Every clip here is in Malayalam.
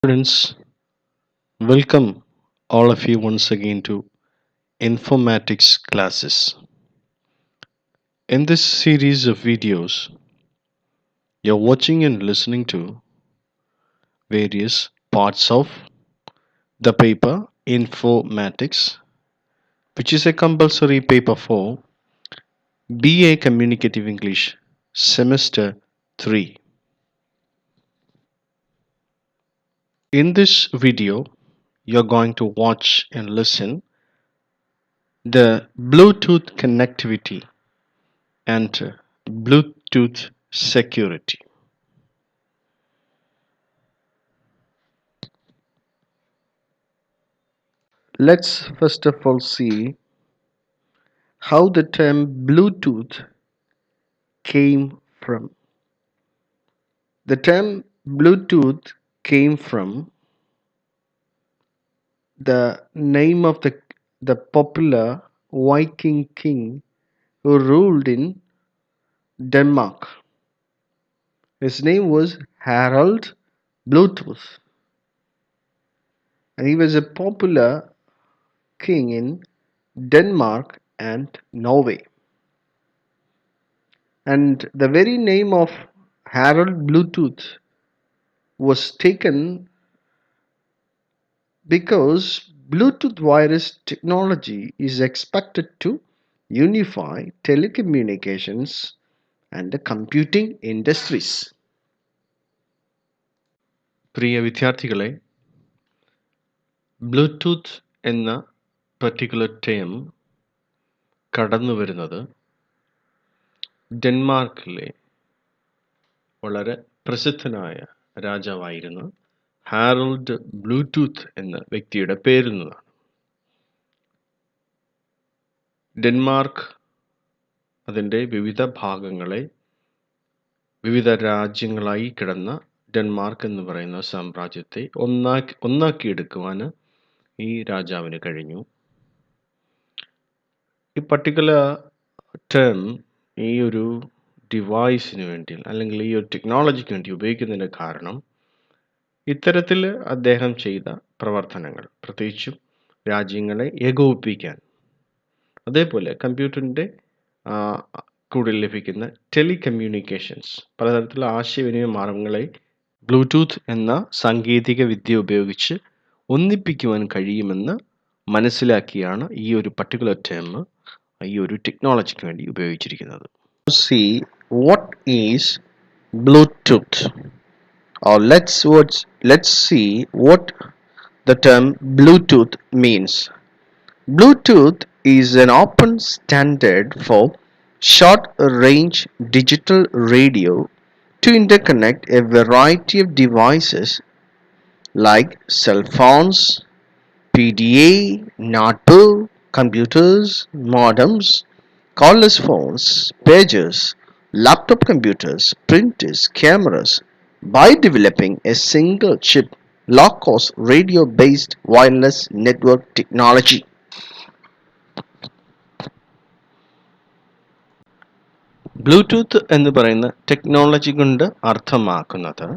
Students, welcome all of you once again to informatics classes. In this series of videos, you're watching and listening to various parts of the paper Informatics, which is a compulsory paper for BA Communicative English Semester 3. In this video, you're going to watch and listen the Bluetooth connectivity and Bluetooth security. Let's first of all see how the term Bluetooth came from. The term Bluetooth came from the name of the popular Viking king who ruled in Denmark. His name was Harald Bluetooth, and he was a popular king in Denmark and Norway. And the very name of Harald Bluetooth was taken because Bluetooth wireless technology is expected to unify telecommunications and the computing industries. പ്രിയ വിദ്യാർത്ഥികളെ, ബ്ലൂടൂത്ത് എന്ന പർട്ടിക്കുലർ ടേം കടന്നു വരുന്നത് ഡെൻമാർക്കിലെ വളരെ പ്രസിദ്ധനായ രാജാവായിരുന്ന ഹാരോൾഡ് ബ്ലൂടൂത്ത് എന്ന വ്യക്തിയുടെ പേരിൽ നിന്നാണ്. ഡെൻമാർക്ക് അതിൻ്റെ വിവിധ ഭാഗങ്ങളെ വിവിധ രാജ്യങ്ങളായി കിടന്ന ഡെൻമാർക്ക് എന്ന് പറയുന്ന സാമ്രാജ്യത്തെ ഒന്നാക്കിയെടുക്കുവാൻ ഈ രാജാവിന് കഴിഞ്ഞു. ഈ പർട്ടിക്കുലർ ടേം ഈ ഒരു ഡിവൈസിന് വേണ്ടി അല്ലെങ്കിൽ ഈ ഒരു ടെക്നോളജിക്ക് വേണ്ടി ഉപയോഗിക്കുന്നതിൻ്റെ കാരണം ഇത്തരത്തിൽ അദ്ദേഹം ചെയ്ത പ്രവർത്തനങ്ങൾ, പ്രത്യേകിച്ചും രാജ്യങ്ങളെ ഏകോപിപ്പിക്കാൻ, അതേപോലെ കമ്പ്യൂട്ടറിൻ്റെ കൂടെ ലഭിക്കുന്ന ടെലികമ്മ്യൂണിക്കേഷൻസ്, പലതരത്തിലുള്ള ആശയവിനിമയ മാർഗങ്ങളെ ബ്ലൂടൂത്ത് എന്ന സാങ്കേതിക വിദ്യ ഉപയോഗിച്ച് ഒന്നിപ്പിക്കുവാൻ കഴിയുമെന്ന് മനസ്സിലാക്കിയാണ് ഈ ഒരു പർട്ടിക്കുലർ ടേം ഈ ഒരു ടെക്നോളജിക്ക് വേണ്ടി ഉപയോഗിച്ചിരിക്കുന്നത്. See what is Bluetooth, or let's see what the term Bluetooth means. Bluetooth is an open standard for short range digital radio to interconnect a variety of devices like cell phones, PDA, notebook, computers, modems, cordless phones, pagers, laptop computers, printers, cameras, by developing a single chip, low-cost radio-based wireless network technology. Bluetooth എന്ന് പറയുന്ന ടെക്നോളജി കൊണ്ട് അർത്ഥമാക്കുന്നത്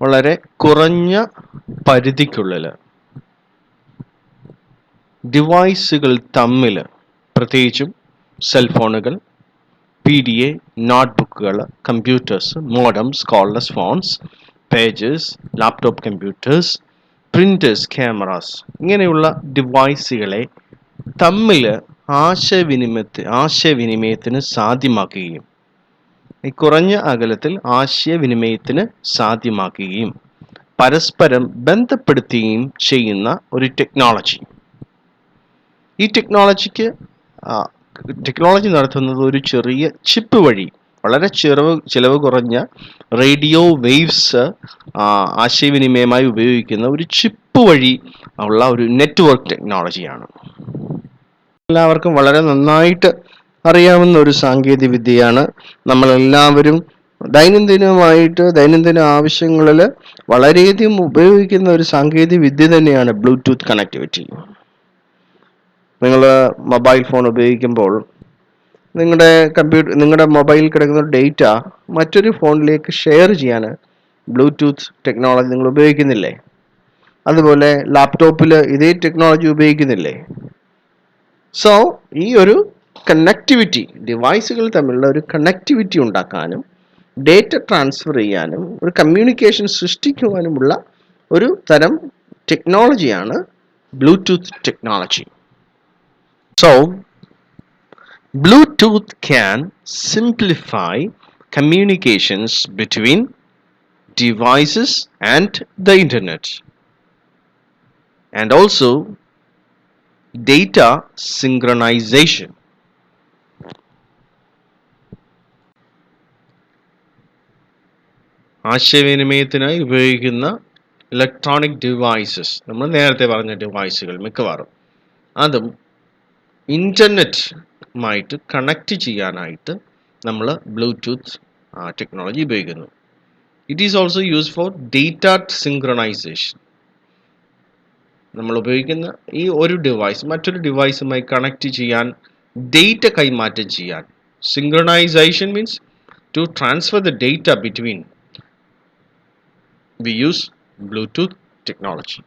വളരെ കുറഞ്ഞ പരിധിക്കുള്ളിൽ ഡിവൈസുകൾ തമ്മിൽ, പ്രത്യേകിച്ചും സെൽഫോണുകൾ, PDA, നോട്ട്ബുക്കുകൾ, computers, modems, cordless phones, pages, laptop computers, printers, cameras, ഇങ്ങനെയുള്ള ഡിവൈസുകളെ തമ്മിൽ ആശയവിനിമയത്തിന് സാധ്യമാക്കുകയും ഈ കുറഞ്ഞ അകലത്തിൽ ആശയവിനിമയത്തിന് സാധ്യമാക്കുകയും പരസ്പരം ബന്ധപ്പെടുത്തുകയും ചെയ്യുന്ന ഒരു ടെക്നോളജി. ഈ ടെക്നോളജി നടത്തുന്നത് ഒരു ചെറിയ ചിപ്പ് വഴി, വളരെ ചിലവ് കുറഞ്ഞ റേഡിയോ വേവ്സ് ആശയവിനിമയമായി ഉപയോഗിക്കുന്ന ഒരു ചിപ്പ് വഴി ഉള്ള ഒരു നെറ്റ്വർക്ക് ടെക്നോളജിയാണ്. എല്ലാവർക്കും വളരെ നന്നായിട്ട് അറിയാവുന്ന ഒരു സാങ്കേതിക വിദ്യയാണ്. നമ്മളെല്ലാവരും ദൈനംദിന ആവശ്യങ്ങളിൽ വളരെയധികം ഉപയോഗിക്കുന്ന ഒരു സാങ്കേതിക വിദ്യ തന്നെയാണ് ബ്ലൂടൂത്ത് കണക്ടിവിറ്റി. നിങ്ങൾ മൊബൈൽ ഫോൺ ഉപയോഗിക്കുമ്പോൾ നിങ്ങളുടെ മൊബൈലിൽ കിടക്കുന്ന ഡേറ്റ മറ്റൊരു ഫോണിലേക്ക് ഷെയർ ചെയ്യാൻ ബ്ലൂടൂത്ത് ടെക്നോളജി നിങ്ങൾ ഉപയോഗിക്കുന്നില്ലേ? അതുപോലെ ലാപ്ടോപ്പിൽ ഇതേ ടെക്നോളജി ഉപയോഗിക്കുന്നില്ലേ? സോ ഈ ഒരു കണക്ടിവിറ്റി, ഡിവൈസുകൾ തമ്മിലുള്ള ഒരു കണക്ടിവിറ്റി ഉണ്ടാക്കാനും ഡേറ്റ ട്രാൻസ്ഫർ ചെയ്യാനും ഒരു കമ്മ്യൂണിക്കേഷൻ സൃഷ്ടിക്കുവാനുമുള്ള ഒരു തരം ടെക്നോളജിയാണ് Bluetooth technology. So Bluetooth can simplify communications between devices and the internet, and also data synchronization. ആശയവിനിമയത്തിനായി ഉപയോഗിക്കുന്ന ഇലക്ട്രോണിക് ഡിവൈസസ്, നമ്മൾ നേരത്തെ പറഞ്ഞ ഡിവൈസുകൾ മിക്കവാറും അതും ഇൻ്റർനെറ്റുമായിട്ട് കണക്റ്റ് ചെയ്യാനായിട്ട് നമ്മൾ ബ്ലൂടൂത്ത് ടെക്നോളജി ഉപയോഗിക്കുന്നു. It is also use for data synchronisation. നമ്മൾ ഉപയോഗിക്കുന്ന ഈ ഒരു ഡിവൈസ് മറ്റൊരു ഡിവൈസുമായി കണക്റ്റ് ചെയ്യാൻ, ഡേറ്റ കൈമാറ്റം ചെയ്യാൻ. Synchronization means to transfer the data between. We use Bluetooth technology.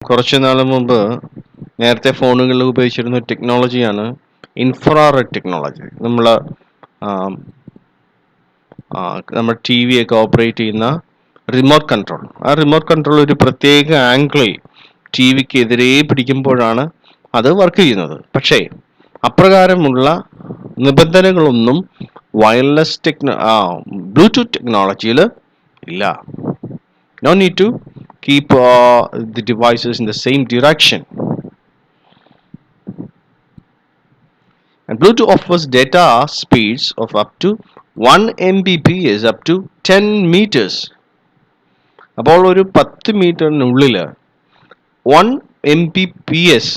കുറച്ച് നാൾ മുമ്പ് നേരത്തെ ഫോണുകളിൽ ഉപയോഗിച്ചിരുന്ന ടെക്നോളജിയാണ് ഇൻഫ്രാറെഡ് ടെക്നോളജി. നമ്മൾ ടി വി ഒക്കെ ഓപ്പറേറ്റ് ചെയ്യുന്ന റിമോട്ട് കൺട്രോൾ. ആ റിമോട്ട് കൺട്രോൾ ഒരു പ്രത്യേക ആംഗിളിൽ ടി വിക്ക് എതിരെ പിടിക്കുമ്പോഴാണ് അത് വർക്ക് ചെയ്യുന്നത്. പക്ഷേ അപ്രകാരമുള്ള നിബന്ധനകളൊന്നും വയർലെസ് ബ്ലൂടൂത്ത് ടെക്നോളജിയിൽ ഇല്ല. No need to keep the devices in the same direction. And Bluetooth offers data speeds of up to 1 Mbps up to 10 meters. അപ്പോൾ ഒരു 10 മീറ്ററിനുള്ളിൽ 1 Mbps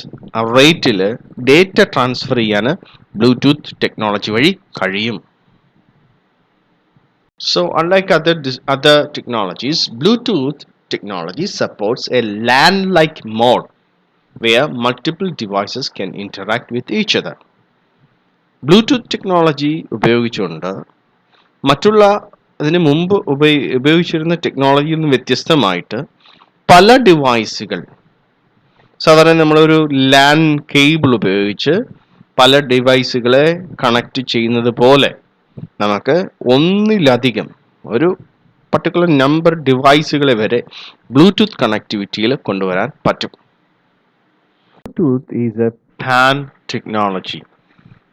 റേറ്റിൽ ഡേറ്റ ട്രാൻസ്ഫർ ചെയ്യാൻ ബ്ലൂടൂത്ത് ടെക്നോളജി വഴി കഴിയും. So unlike other technologies, Bluetooth technology supports a LAN-like mode where multiple devices can interact with each other. Bluetooth technology ഉപയോഗിച്ചുകൊണ്ട് മറ്റുള്ള അതിന് മുമ്പ് ഉപയോഗിച്ചിരുന്ന ടെക്നോളജിയിൽ നിന്ന് വ്യത്യസ്തമായിട്ട് പല ഡിവൈസുകൾ, സാധാരണ നമ്മളൊരു ലാൻ കേബിൾ ഉപയോഗിച്ച് പല ഡിവൈസുകളെ കണക്ട് ചെയ്യുന്നത് പോലെ നമുക്ക് ഒന്നിലധികം ഒരു പർട്ടിക്കുലർ നമ്പർ ഡിവൈസുകളെ വരെ ബ്ലൂടൂത്ത് കണക്ടിവിറ്റിയിൽ കൊണ്ടുവരാൻ പറ്റും. Bluetooth is a PAN technology.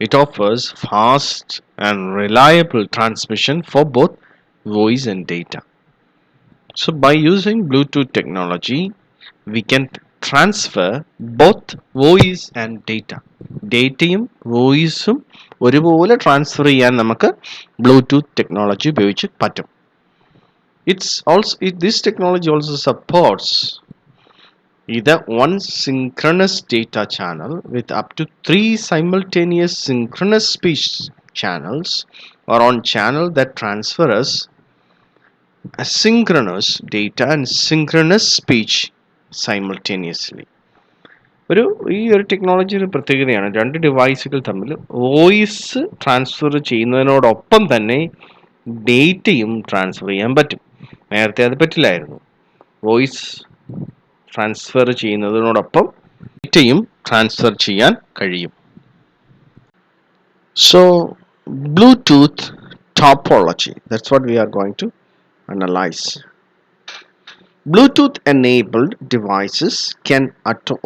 It offers fast and reliable transmission for both voice and data. So by using Bluetooth technology we can transfer both voice and data. ഡേറ്റയും വോയിസും ഒരുപോലെ ട്രാൻസ്ഫർ ചെയ്യാൻ നമുക്ക് ബ്ലൂടൂത്ത് ടെക്നോളജി ഉപയോഗിച്ച് പറ്റും. This technology also supports either one synchronous data channel with up to 3 simultaneous synchronous speech channels, or on channel that transfers asynchronous data and synchronous speech simultaneously. ഈ ഒരു ടെക്നോളജി ഒരു പ്രത്യേകതയാണ്. രണ്ട് ഡിവൈസുകൾ തമ്മിൽ വോയിസ് ട്രാൻസ്ഫർ ചെയ്യുന്നതിനോടൊപ്പം തന്നെ ഡേറ്റയും ട്രാൻസ്ഫർ ചെയ്യാൻ പറ്റും. നേരത്തെ അത് പറ്റില്ലായിരുന്നു. വോയിസ് ട്രാൻസ്ഫർ ചെയ്യുന്നതിനോടൊപ്പം ഡേറ്റയും ട്രാൻസ്ഫർ ചെയ്യാൻ കഴിയും. So Bluetooth topology, that's what we are going to analyse. Bluetooth enabled devices can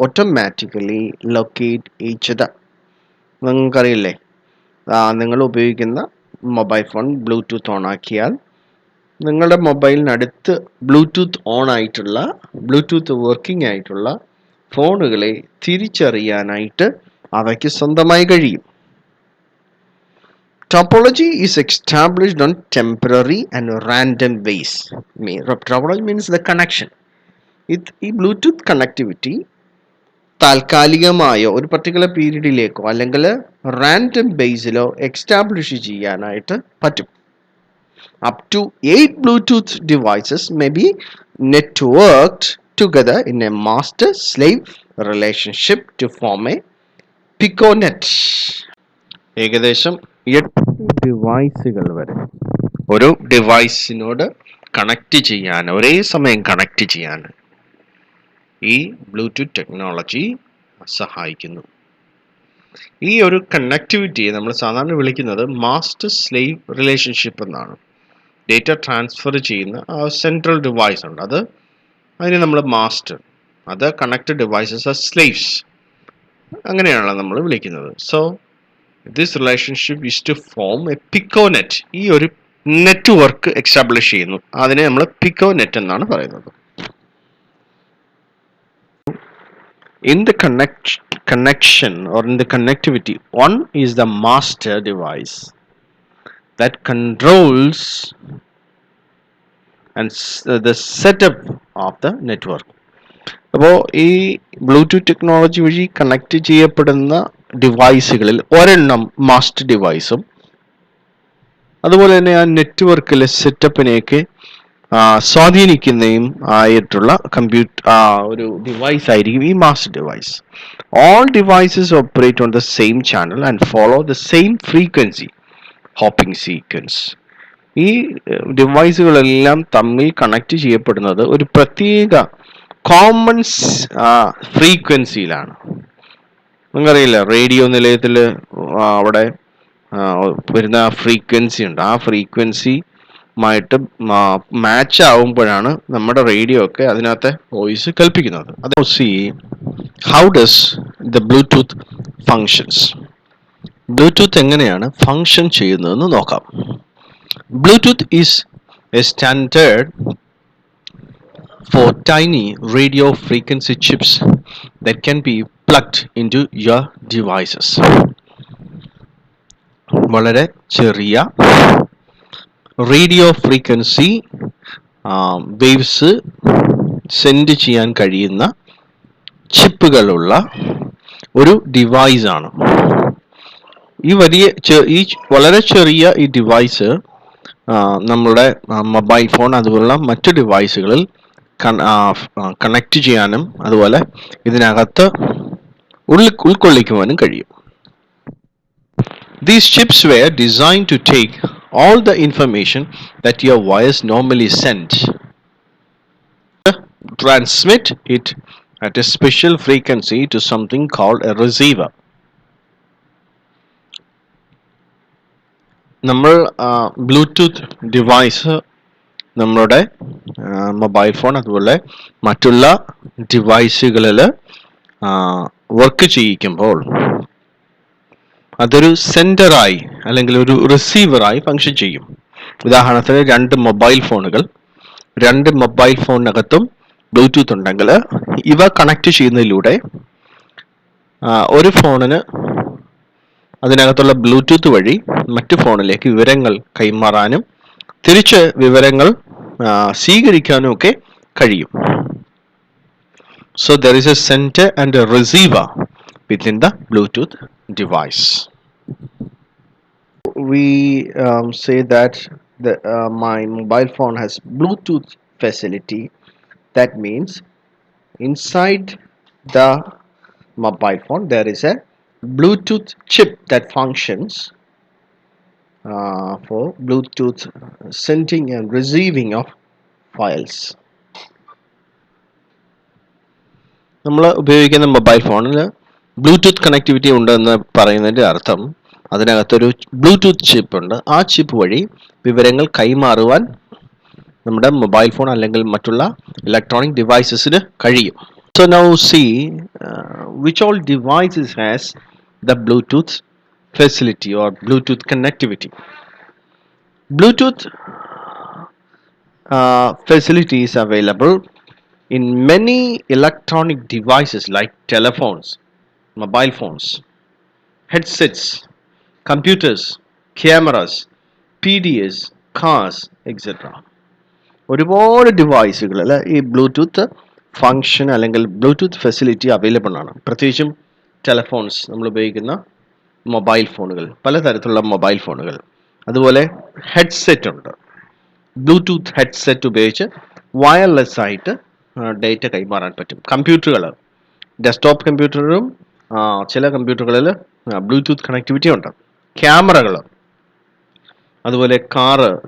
automatically locate each other. നിങ്ങൾക്കറിയില്ലേ, നിങ്ങൾ ഉപയോഗിക്കുന്ന മൊബൈൽ ഫോൺ ബ്ലൂടൂത്ത് ഓൺ ആക്കിയാൽ നിങ്ങളുടെ മൊബൈലിനടുത്ത് ബ്ലൂടൂത്ത് വർക്കിംഗ് ആയിട്ടുള്ള ഫോണുകളെ തിരിച്ചറിയാനായിട്ട് അവയ്ക്ക് സ്വന്തമായി കഴിയും. Topology is established on temporary and random ways. Topology means the connection. ഈ ബ്ലൂടൂത്ത് കണക്ടിവിറ്റി താൽക്കാലികമായോ ഒരു പർട്ടിക്കുലർ പീരീഡിലേക്കോ അല്ലെങ്കിൽ റാൻഡം ബേസിലോ എക്സ്റ്റാബ്ലിഷ് ചെയ്യാനായിട്ട് പറ്റും. Up to 8 Bluetooth devices may be networked together in a master-slave relationship to form a piconet. ഏകദേശം 8 ഡിവൈസുകൾ വരെ ഒരു ഡിവൈസിനോട് കണക്ട് ചെയ്യാൻ, ഒരേ സമയം കണക്ട് ചെയ്യാൻ ഈ ബ്ലൂടൂത്ത് ടെക്നോളജി സഹായിക്കുന്നു. ഈ ഒരു കണക്ടിവിറ്റിയെ നമ്മൾ സാധാരണ വിളിക്കുന്നത് മാസ്റ്റർ സ്ലേവ് റിലേഷൻഷിപ്പ് എന്നാണ്. ഡേറ്റ ട്രാൻസ്ഫർ ചെയ്യുന്ന ആ സെൻട്രൽ ഡിവൈസ് ഉണ്ട്, അതിന് നമ്മൾ മാസ്റ്റർ, അത് കണക്റ്റഡ് ഡിവൈസസ് ആർ സ്ലേവ്സ്, അങ്ങനെയാണല്ലോ നമ്മൾ വിളിക്കുന്നത്. So this relationship is to form a piconet. ഈ ഒരു നെറ്റ്വർക്ക് എക്സ്റ്റാബ്ലിഷ് ചെയ്യുന്നു, അതിനെ നമ്മൾ പിക്കോനെറ്റ് എന്നാണ് പറയുന്നത്. In the connection or in the connectivity, one is the master device that controls and the setup of the network. അപ്പോൾ ഈ ബ്ലൂടൂത്ത് ടെക്നോളജി വഴി കണക്ട് ചെയ്യപ്പെടുന്ന ഡിവൈസുകളിൽ ഒരെണ്ണം മാസ്റ്റർ ഡിവൈസും അതുപോലെ തന്നെ ആ നെറ്റ്വർക്കിലെ സെറ്റപ്പിനെയൊക്കെ സ്വാധീനിക്കുന്നതും ആയിട്ടുള്ള ഒരു ഡിവൈസ് ആയിരിക്കും ഈ master device. All devices operate on the same channel and follow the same frequency hopping sequence. ഈ ഡിവൈസുകളെല്ലാം തമ്മിൽ കണക്ട് ചെയ്യപ്പെടുന്നത് ഒരു പ്രത്യേക കോമൺ ഫ്രീക്വൻസിയിലാണ്. നിങ്ങൾക്കറിയില്ല, റേഡിയോ നിലയത്തിൽ അവിടെ വരുന്ന ഫ്രീക്വൻസി ഉണ്ട്, ആ ഫ്രീക്വൻസിയുമായിട്ട് മാച്ച് ആവുമ്പോഴാണ് നമ്മുടെ റേഡിയോ ഒക്കെ അതിനകത്തെ വോയിസ് കേൾപ്പിക്കുന്നത്. അത് see how does the Bluetooth functions. Bluetooth എങ്ങനെയാണ് ഫങ്ഷൻ ചെയ്യുന്നതെന്ന് നോക്കാം. Bluetooth is a standard for tiny radio frequency chips that can be plugged into your devices. വളരെ ചെറിയ റേഡിയോ ഫ്രീക്വൻസി വേവ്സ് സെൻഡ് ചെയ്യാൻ കഴിയുന്ന ചിപ്പുകളുള്ള ഒരു ഡിവൈസാണ്. ഈ വളരെ ചെറിയ ഈ ഡിവൈസ് നമ്മളുടെ മൊബൈൽ ഫോൺ അതുപോലുള്ള മറ്റു ഡിവൈസുകളിൽ കണക്ട് ചെയ്യാനും അതുപോലെ ഇതിനകത്ത് ഉൾക്കൊള്ളിക്കുവാനും കഴിയും. These chips were designed to take all the information that your wires normally send, transmit it at a special frequency to something called a receiver. നമ്മൾ ബ്ലൂടൂത്ത് ഡിവൈസ് നമ്മളുടെ മൊബൈൽ ഫോൺ അതുപോലെ മറ്റുള്ള ഡിവൈസുകളിൽ വർക്ക് ചെയ്യിക്കുമ്പോൾ അതൊരു സെൻഡറായി അല്ലെങ്കിൽ ഒരു റിസീവറായി ഫങ്ഷൻ ചെയ്യും. ഉദാഹരണത്തിന് രണ്ട് മൊബൈൽ ഫോണിനകത്തും ബ്ലൂടൂത്ത് ഉണ്ടെങ്കിൽ ഇവ കണക്ട് ചെയ്യുന്നതിലൂടെ ഒരു ഫോണിന് അതിനകത്തുള്ള ബ്ലൂടൂത്ത് വഴി മറ്റു ഫോണിലേക്ക് വിവരങ്ങൾ കൈമാറാനും തിരിച്ച് വിവരങ്ങൾ സ്വീകരിക്കാനും ഒക്കെ കഴിയും. So there is a sender and a receiver within the Bluetooth device. We say that my mobile phone has Bluetooth facility. That means inside the mobile phone there is a Bluetooth chip that functions for Bluetooth sending and receiving of files. നമ്മൾ ഉപയോഗിക്കുന്ന മൊബൈൽ ഫോണിൽ ബ്ലൂടൂത്ത് കണക്ടിവിറ്റി ഉണ്ടെന്ന് പറയുന്നതിൻ്റെ അർത്ഥം അതിനകത്തൊരു ബ്ലൂടൂത്ത് ചിപ്പ് ഉണ്ട്. ആ ചിപ്പ് വഴി വിവരങ്ങൾ കൈമാറുവാൻ നമ്മുടെ മൊബൈൽ ഫോൺ അല്ലെങ്കിൽ മറ്റുള്ള ഇലക്ട്രോണിക് ഡിവൈസസിന് കഴിയും. So now see which all devices has the Bluetooth facility or Bluetooth connectivity. Bluetooth facility is available in many electronic devices like telephones, mobile phones, headsets, computers, cameras, PDS, cars, etc. ഒരുപാട് ഡിവൈസുകളിൽ ഈ ബ്ലൂടൂത്ത് ഫങ്ഷൻ അല്ലെങ്കിൽ ബ്ലൂടൂത്ത് ഫെസിലിറ്റി അവൈലബിൾ ആണ്. പ്രത്യേകിച്ചും ടെലഫോൺസ്, നമ്മൾ ഉപയോഗിക്കുന്ന മൊബൈൽ ഫോണുകൾ, പലതരത്തിലുള്ള മൊബൈൽ ഫോണുകൾ. അതുപോലെ ഹെഡ്സെറ്റ് ഉണ്ട്. ബ്ലൂടൂത്ത് ഹെഡ്സെറ്റ് ഉപയോഗിച്ച് വയർലെസ് ആയിട്ട് ഡേറ്റ കൈമാറാൻ പറ്റും. കമ്പ്യൂട്ടറുകൾ, ഡെസ്ക്ടോപ്പ് കമ്പ്യൂട്ടറും ചില കമ്പ്യൂട്ടറുകളിൽ ബ്ലൂടൂത്ത് കണക്ടിവിറ്റി ഉണ്ട്. ക്യാമറകൾ, അതുപോലെ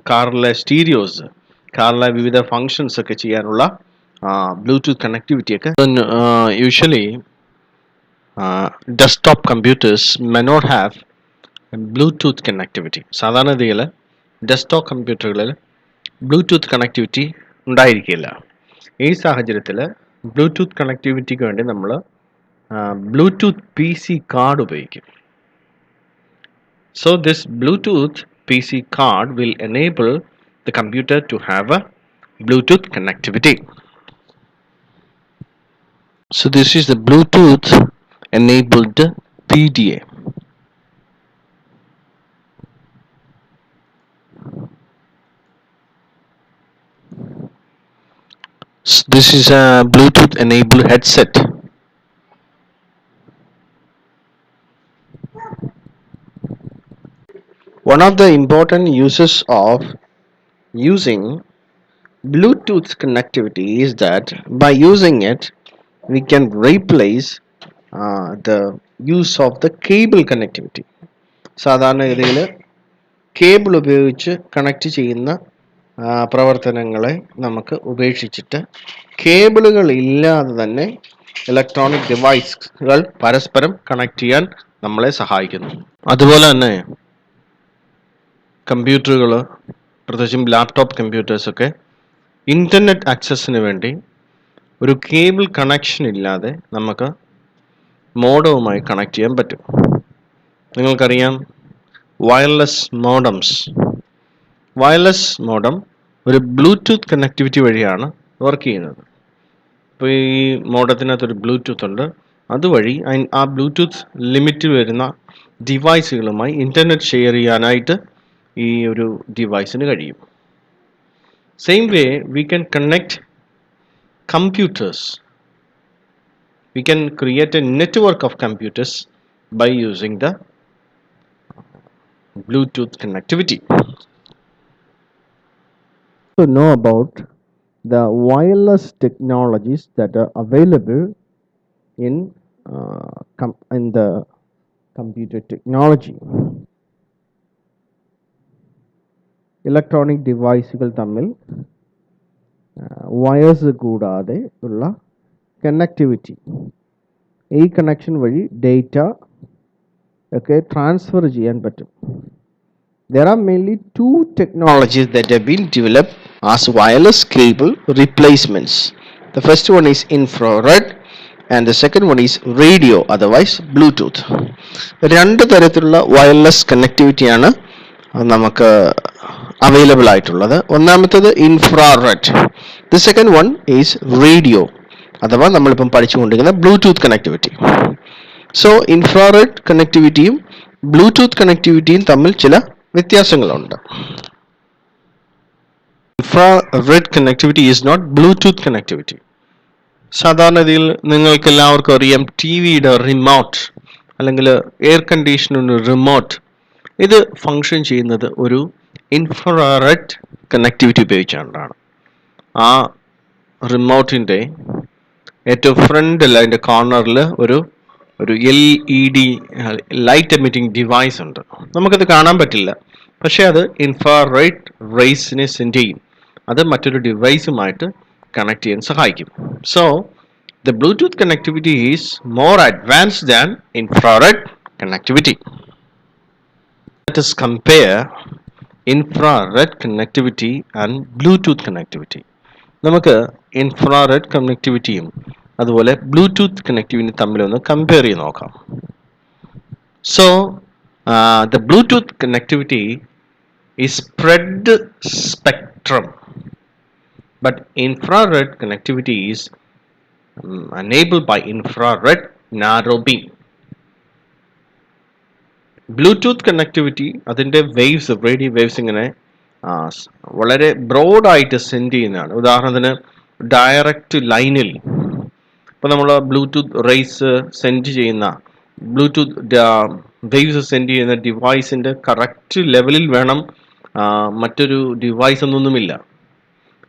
കാറിലെ സ്റ്റീരിയോസ്, കാറിലെ വിവിധ ഫങ്ഷൻസ് ഒക്കെ ചെയ്യാനുള്ള ബ്ലൂടൂത്ത് കണക്ടിവിറ്റി ഒക്കെ. Usually desktop computers may not have Bluetooth connectivity. സാധാരണഗതിയിൽ ഡെസ്ക്ടോപ്പ് കമ്പ്യൂട്ടറുകളിൽ ബ്ലൂടൂത്ത് കണക്ടിവിറ്റി ഉണ്ടായിരിക്കില്ല. ഈ സാഹചര്യത്തിൽ ബ്ലൂടൂത്ത് കണക്ടിവിറ്റിക്ക് വേണ്ടി നമ്മൾ ബ്ലൂടൂത്ത് PC കാർഡ് ഉപയോഗിക്കും. So this Bluetooth PC card will enable the computer to have a Bluetooth connectivity. So this is the Bluetooth enabled PDA. So this is a Bluetooth enabled headset. One of the important uses of using Bluetooth connectivity is that by using it we can replace the use of the cable connectivity. സാധാരണഗതിയിൽ കേബിൾ ഉപയോഗിച്ച് കണക്ട് ചെയ്യുന്ന പ്രവർത്തനങ്ങളെ നമുക്ക് ഉപേക്ഷിച്ചിട്ട് കേബിളുകൾ ഇല്ലാതെ തന്നെ ഇലക്ട്രോണിക് ഡിവൈസുകൾ പരസ്പരം കണക്ട് ചെയ്യാൻ നമ്മളെ സഹായിക്കുന്നു. അതുപോലെ തന്നെ കമ്പ്യൂട്ടറുകൾ, പ്രത്യേകിച്ചും ലാപ്ടോപ്പ് കമ്പ്യൂട്ടേഴ്സൊക്കെ ഇൻ്റർനെറ്റ് ആക്സസിന് വേണ്ടി ഒരു കേബിൾ കണക്ഷൻ ഇല്ലാതെ നമുക്ക് മോഡവുമായി കണക്ട് ചെയ്യാൻ പറ്റും. നിങ്ങൾക്കറിയാം വയർലെസ് മോഡം ഒരു ബ്ലൂടൂത്ത് കണക്ടിവിറ്റി വഴിയാണ് വർക്ക് ചെയ്യുന്നത്. ഇപ്പോൾ ഈ മോഡത്തിനകത്തൊരു ബ്ലൂടൂത്ത് ഉണ്ട്. അതുവഴി ആ ബ്ലൂടൂത്ത് ലിമിറ്റ് വരുന്ന ഡിവൈസുകളുമായി ഇൻ്റർനെറ്റ് ഷെയർ ചെയ്യാനായിട്ട് ഈ ഒരു ഡിവൈസിന് കഴിയും. Same way we can connect computers. We can create a network of computers by using the Bluetooth connectivity. To know about the wireless technologies that are available in the computer technology. Electronic ഡിവൈസുകൾ തമ്മിൽ വയേഴ്സ് കൂടാതെ ഉള്ള കണക്ടിവിറ്റി, ഈ കണക്ഷൻ വഴി ഡേറ്റ ഒക്കെ ട്രാൻസ്ഫർ ചെയ്യാൻ പറ്റും. There are mainly two technologies that have been developed as wireless cable replacements. The first one is infrared and the second one is radio, otherwise Bluetooth. രണ്ട് തരത്തിലുള്ള വയർലെസ് കണക്ടിവിറ്റിയാണ് നമുക്ക് അവൈലബിൾ ആയിട്ടുള്ളത്. ഒന്നാമത്തേത് infrared, the second one is radio, അഥവാ നമ്മളിപ്പം പഠിച്ചുകൊണ്ടിരിക്കുന്ന ബ്ലൂടൂത്ത് കണക്ടിവിറ്റി. സോ ഇൻഫ്രാറെഡ് കണക്ടിവിറ്റിയും ബ്ലൂടൂത്ത് കണക്ടിവിറ്റിയും തമ്മിൽ ചില വ്യത്യാസങ്ങളുണ്ട്. Infrared connectivity is not Bluetooth connectivity. സാധാരണഗതിയിൽ നിങ്ങൾക്ക് എല്ലാവർക്കും അറിയാം, ടി വിയുടെ റിമോട്ട് അല്ലെങ്കിൽ എയർ കണ്ടീഷണറിൻ്റെ റിമോട്ട്, ഇത് ഫങ്ഷൻ ചെയ്യുന്നത് ഒരു ഇൻഫ്രാറെഡ് കണക്ടിവിറ്റി ഉപയോഗിച്ചുകൊണ്ടാണ്. ആ റിമോട്ടിൻ്റെ ഏറ്റവും ഫ്രണ്ടിൽ അതിൻ്റെ കോർണറിൽ ഒരു LED ലൈറ്റ് എമിറ്റിംഗ് ഡിവൈസ് ഉണ്ട്. നമുക്കത് കാണാൻ പറ്റില്ല, പക്ഷേ അത് ഇൻഫ്രാറെഡ് റേസിനെ സെൻഡ് ചെയ്യും. അത് മറ്റൊരു ഡിവൈസുമായിട്ട് കണക്ട് ചെയ്യാൻ സഹായിക്കും. So the Bluetooth connectivity is more advanced than infrared connectivity. Let us compare infrared connectivity and Bluetooth connectivity. നമുക്ക് ഇൻഫ്രാറെഡ് കണക്ടിവിറ്റിയും അതുപോലെ ബ്ലൂടൂത്ത് കണക്ടിവിറ്റിയും തമ്മിലൊന്ന് കമ്പയർ ചെയ്ത് നോക്കാം. So the Bluetooth connectivity is spread spectrum, but infrared connectivity is enabled by infrared narrow beam. Bluetooth connectivity അതിൻ്റെ വേവ്സ്, റേഡിയോ വേവ്സ് ഇങ്ങനെ വളരെ ബ്രോഡായിട്ട് സെൻഡ് ചെയ്യുന്നതാണ്. ഉദാഹരണത്തിന് ഡയറക്റ്റ് ലൈനിൽ ഇപ്പോൾ നമ്മൾ ബ്ലൂടൂത്ത് റേസ് സെൻഡ് ചെയ്യുന്ന ബ്ലൂടൂത്ത് വേവ്സ് സെൻഡ് ചെയ്യുന്ന ഡിവൈസിൻ്റെ കറക്റ്റ് ലെവലിൽ വേണം മറ്റൊരു ഡിവൈസ് ഒന്നൊന്നുമില്ല,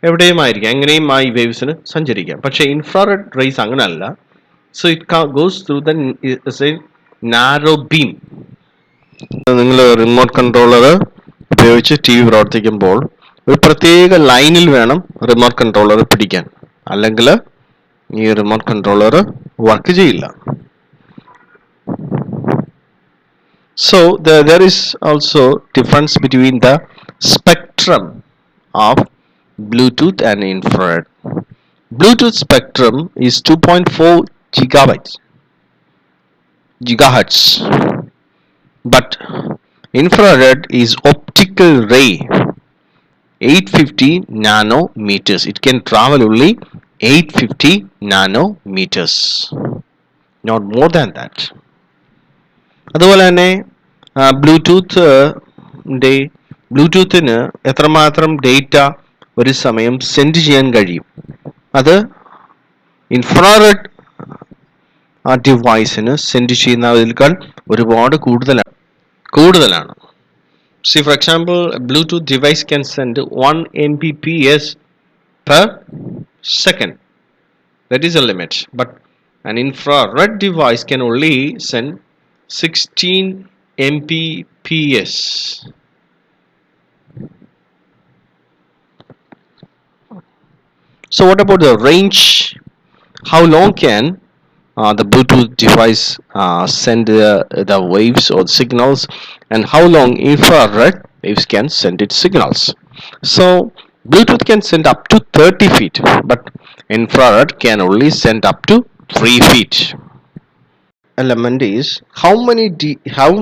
എവിടെയുമായിരിക്കാം, എങ്ങനെയും ആ ഈ വേവ്സിന് സഞ്ചരിക്കാം. പക്ഷേ ഇൻഫ്രാറെഡ് റേസ് അങ്ങനെയല്ല. So it goes through the narrow beam. നിങ്ങൾ റിമോട്ട് കൺട്രോളർ ഉപയോഗിച്ച് ടി വി പ്രവർത്തിക്കുമ്പോൾ ഒരു പ്രത്യേക ലൈനിൽ വേണം റിമോട്ട് കൺട്രോളർ പിടിക്കാൻ, അല്ലെങ്കിൽ ഈ റിമോട്ട് കൺട്രോളർ വർക്ക് ചെയ്യില്ല. So there is also difference between the spectrum of Bluetooth and infrared. Bluetooth spectrum is 2.4 gigahertz, but infrared is optical ray 850 nanometers. It can travel only 850 nanometers, not more than that. അതുപോലെ തന്നെ ബ്ലൂടൂത്തിന് എത്രമാത്രം ഡേറ്റ ഒരു സമയം സെൻഡ് ചെയ്യാൻ കഴിയും, അത് ഇൻഫ്രാറെഡ് ആ ഡിവൈസിന് സെൻഡ് ചെയ്യുന്നതിനേക്കാൾ ഒരുപാട് കൂടുതലാണ്. See, for example, a Bluetooth device can send 1 Mbps per second. That is a limit. But an infrared device can only send 16 Mbps. So what about the range? How long can the Bluetooth device send the waves or signals, and how long infrared waves can send its signals? So Bluetooth can send up to 30 feet, but infrared can only send up to 3 feet. Element is how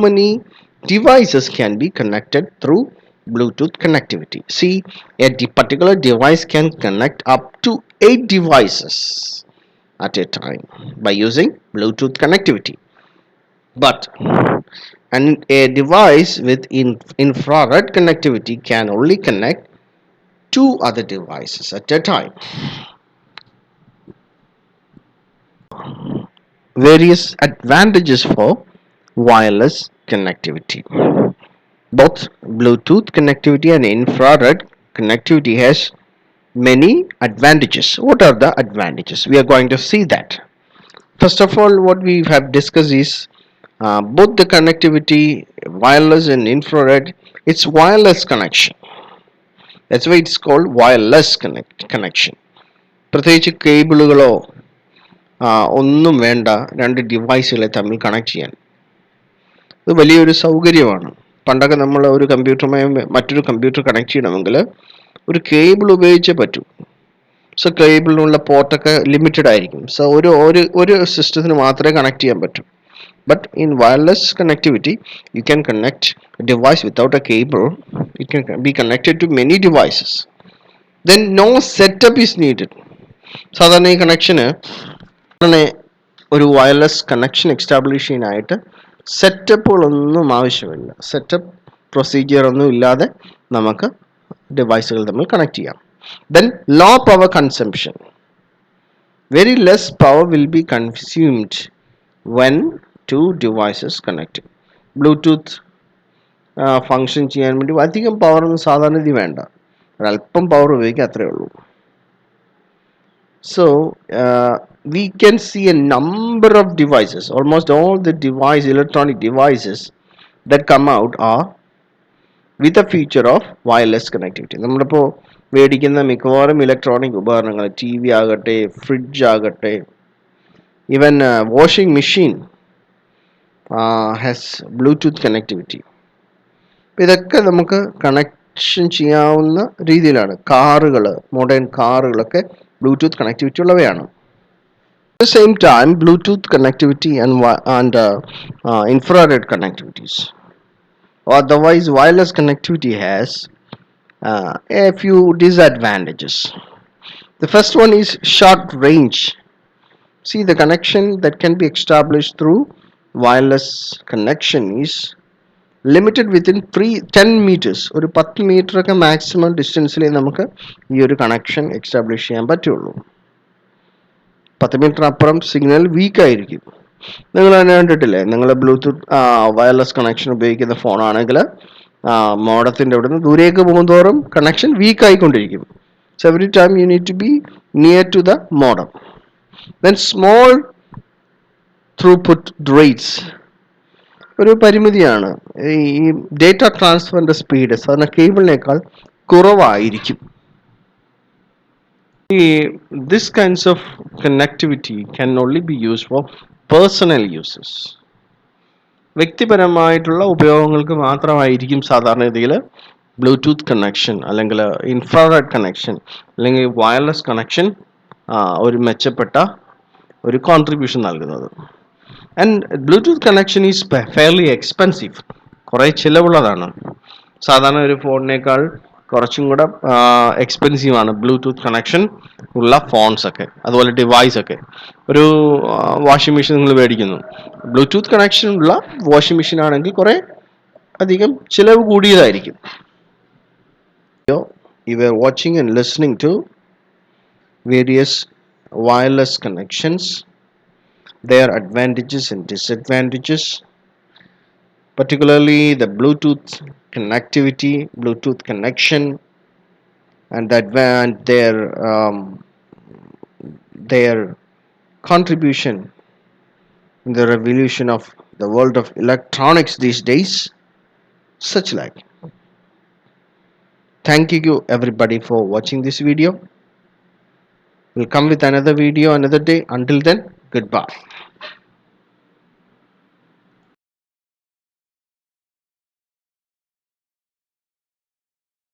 many devices can be connected through Bluetooth connectivity. See, a particular device can connect up to 8 devices at a time by using Bluetooth connectivity, but a device with infrared connectivity can only connect 2 other devices at a time. Various advantages for wireless connectivity. Both Bluetooth connectivity and infrared connectivity has many advantages. What are the advantages? We are going to see that. First of all, what we have discussed is both the connectivity, wireless and infrared, it's wireless connection. That's why it's called wireless connection. പ്രത്യേകിച്ച് കേബിളുകളോ ഒന്നും വേണ്ട രണ്ട് ഡിവൈസുകളെ തമ്മിൽ കണക്ട് ചെയ്യാൻ. ഇത് വലിയൊരു സൗകര്യമാണ്. പണ്ടൊക്കെ നമ്മൾ ഒരു കമ്പ്യൂട്ടറുമായി മറ്റൊരു കമ്പ്യൂട്ടർ കണക്ട് ചെയ്യണമെങ്കിൽ ഒരു കേബിൾ ഉപയോഗിച്ചേ പറ്റൂ. സോ കേബിളിനുള്ള പോർട്ടൊക്കെ ലിമിറ്റഡ് ആയിരിക്കും. സോ ഒരു സിസ്റ്റത്തിന് മാത്രമേ കണക്ട് ചെയ്യാൻ പറ്റൂ. But in wireless connectivity, you can connect a device without a cable. It can be connected to many devices. Then no setup is needed. സാധാരണ ഈ കണക്ഷന് ഒരു വയർലെസ് കണക്ഷൻ എസ്റ്റാബ്ലിഷ് ചെയ്യാനായിട്ട് സെറ്റപ്പുകളൊന്നും ആവശ്യമില്ല. സെറ്റപ്പ് പ്രൊസീജിയർ ഒന്നും ഇല്ലാതെ നമുക്ക് ഡിവൈസുകൾ തമ്മിൽ കണക്ട് ചെയ്യാം. Then low power consumption. Very less power will be consumed when two devices connected. Bluetooth function ചെയ്യാൻ വേണ്ടി അധികം പവറൊന്നും സാധാരണ ഇത് വേണ്ട, ഒരല്പം പവർ ഉപയോഗിക്കുക, അത്രയേ ഉള്ളൂ. So we can see a number of devices. Almost all the electronic devices that come out are with a feature of wireless connectivity. നമ്മളിപ്പോൾ മേടിക്കുന്ന മിക്കവാറും ഇലക്ട്രോണിക് ഉപകരണങ്ങൾ, ടി വി ആകട്ടെ, ഫ്രിഡ്ജ് ആകട്ടെ, even washing machine has Bluetooth connectivity. ഇതൊക്കെ നമുക്ക് കണക്ഷൻ ചെയ്യാവുന്ന രീതിയിലാണ്. കാറുകൾ, മോഡേൺ കാറുകളൊക്കെ ബ്ലൂടൂത്ത് കണക്ടിവിറ്റി ഉള്ളവയാണ്. At the same time, Bluetooth connectivity and infrared connectivities, or otherwise wireless connectivity, has a few disadvantages. The first one is short range. See, the connection that can be established through wireless connection is limited within 10 meters. ഒരു 10 മീറ്റർ ഒക്കെ മാക്സിമം ഡിസ്റ്റൻസിൽ നമുക്ക് ഈ ഒരു കണക്ഷൻ എക്സ്റ്റാബ്ലിഷ് ചെയ്യാൻ പറ്റുള്ളൂ. 10 മീറ്റർ അപ്പുറം സിഗ്നൽ വീക്ക് ആയിരിക്കും. നിങ്ങൾ തന്നെ കണ്ടിട്ടില്ലേ, നിങ്ങൾ ബ്ലൂടൂത്ത് വയർലെസ് കണക്ഷൻ ഉപയോഗിക്കുന്ന ഫോണാണെങ്കിൽ മോഡത്തിൻ്റെ അവിടെ നിന്ന് ദൂരേക്ക് പോകുന്തോറും കണക്ഷൻ വീക്ക് ആയിക്കൊണ്ടിരിക്കും. So every time you need to be near to the modem. Then small throughput rates, ഒരു പരിമിതിയാണ്. ഈ ഡേറ്റ ട്രാൻസ്ഫറിൻ്റെ സ്പീഡ് സാധാരണ കേബിളിനേക്കാൾ കുറവായിരിക്കും. This kinds of connectivity can only be used for personal uses. വ്യക്തിപരമായിട്ടുള്ള ഉപയോഗങ്ങൾക്ക് മാത്രമായിരിക്കും സാധാരണഗതിയിൽ ബ്ലൂടൂത്ത് കണക്ഷൻ അല്ലെങ്കിൽ ഇൻഫ്രാറെഡ് കണക്ഷൻ അല്ലെങ്കിൽ വയർലെസ് കണക്ഷൻ ഒരു മെച്ചപ്പെട്ട ഒരു കോൺട്രിബ്യൂഷൻ നൽകുന്നത്. And Bluetooth connection is fairly expensive. കുറേ ചിലവുള്ളതാണ്. സാധാരണ ഒരു ഫോണിനേക്കാൾ കുറച്ചും കൂടെ എക്സ്പെൻസീവ് ആണ് ബ്ലൂടൂത്ത് കണക്ഷൻ ഉള്ള ഫോൺസ് ഒക്കെ, അതുപോലെ ഡിവൈസ് ഒക്കെ. ഒരു വാഷിംഗ് മെഷീൻ നിങ്ങൾ മേടിക്കുന്നു, ബ്ലൂടൂത്ത് കണക്ഷൻ ഉള്ള വാഷിംഗ് മെഷീൻ ആണെങ്കിൽ കുറേ അധികം ചിലവ് കൂടിയതായിരിക്കും. You were watching and listening to various wireless connections, their advantages and disadvantages, particularly the Bluetooth connectivity, Bluetooth connection, and their contribution in the revolution of the world of electronics these days, such like. Thank you everybody for watching this video. We'll come with another video another day. Until then, goodbye.